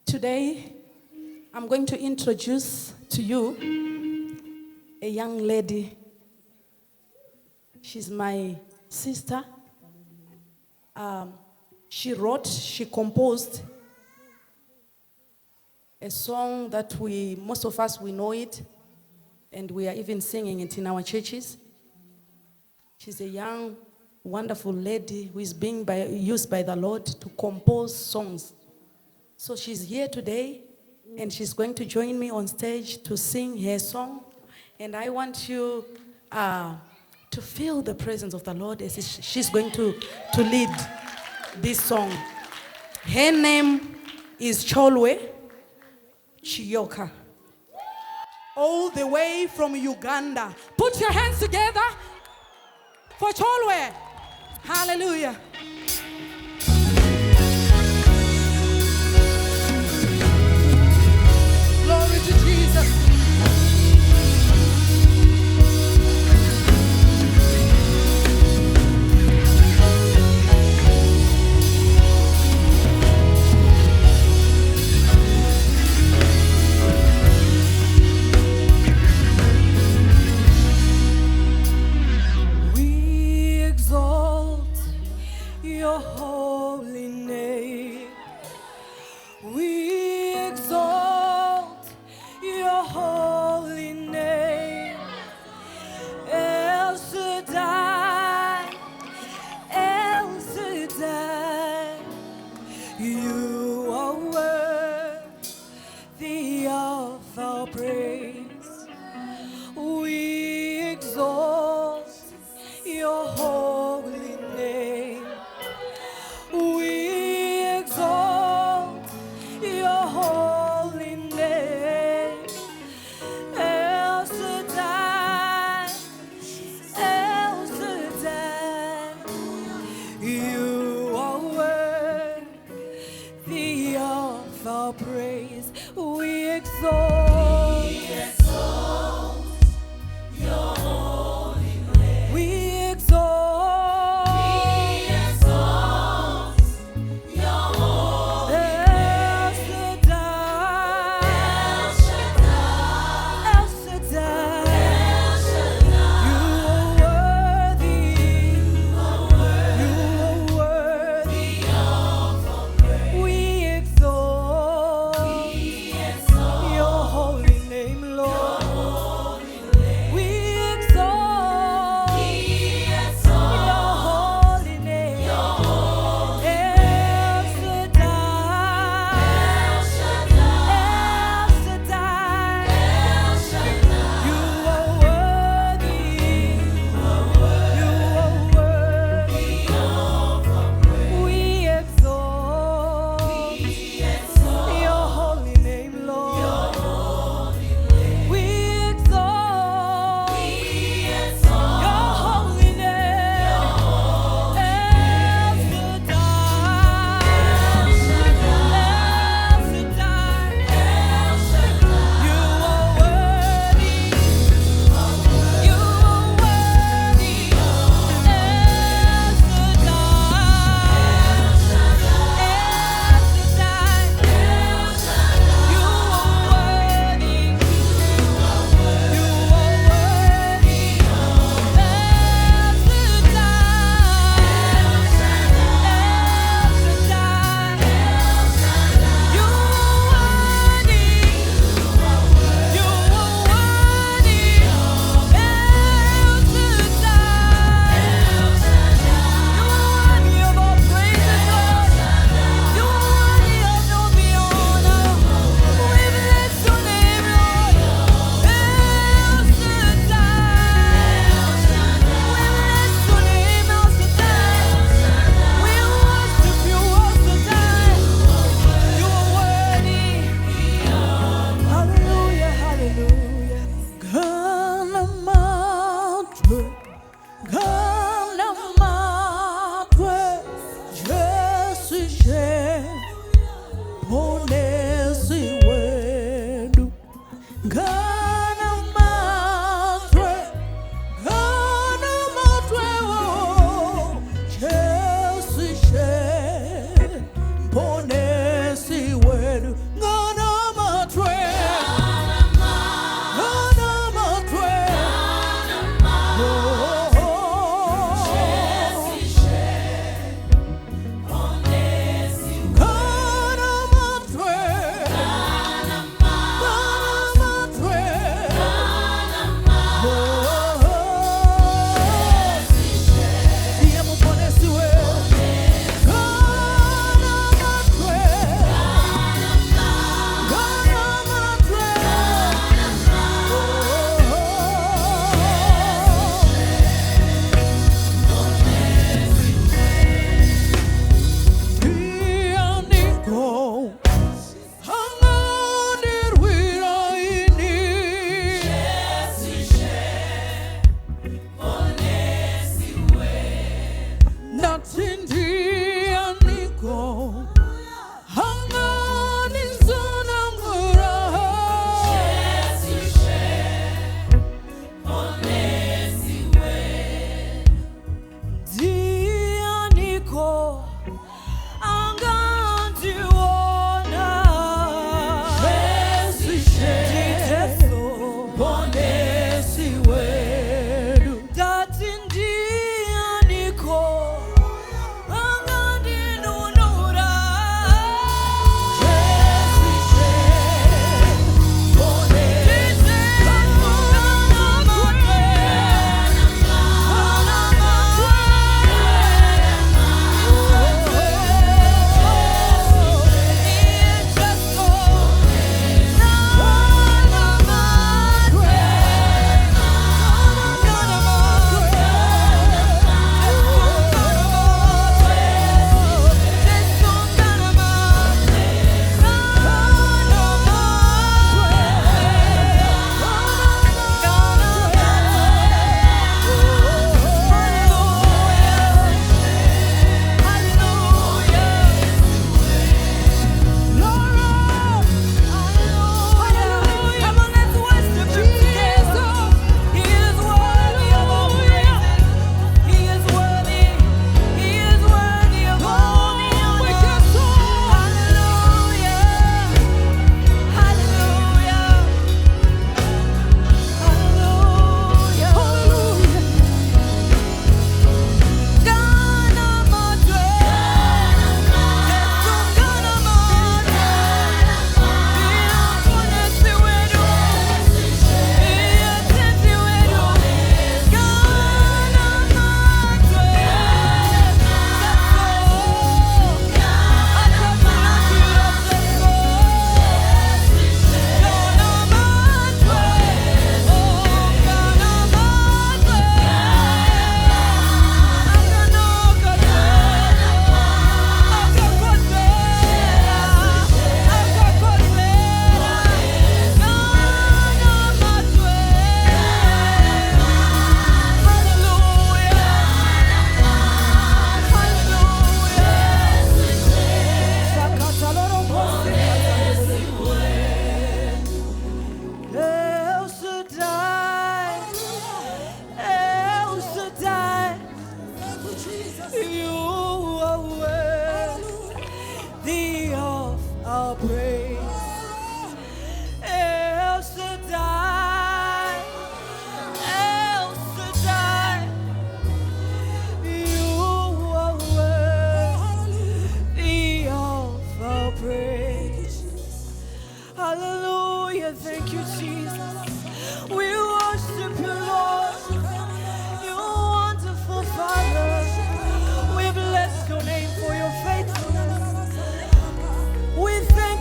Today, I'm going to introduce to you a young lady. She's my sister. She composed a song that most of us, we know it, and we are even singing it in our churches. She's a young, wonderful lady who is being used by the Lord to compose songs. So she's here today, and she's going to join me on stage to sing her song. And I want you to feel the presence of the Lord as she's going to lead this song. Her name is Cholwe Chiyoka, all the way from Uganda. Put your hands together for Cholwe. Hallelujah. Glory to Jesus. We exalt your holy name. We exalt your holy name. El Shaddai, El Shaddai, you are worthy of our praise. We exalt your holy name. We exalt your holy name. El Shaddai, El Shaddai, you are worthy of our praise. We exalt. We exalt. El Shaddai. El Shaddai. You are worthy. We exalt your holy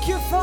you,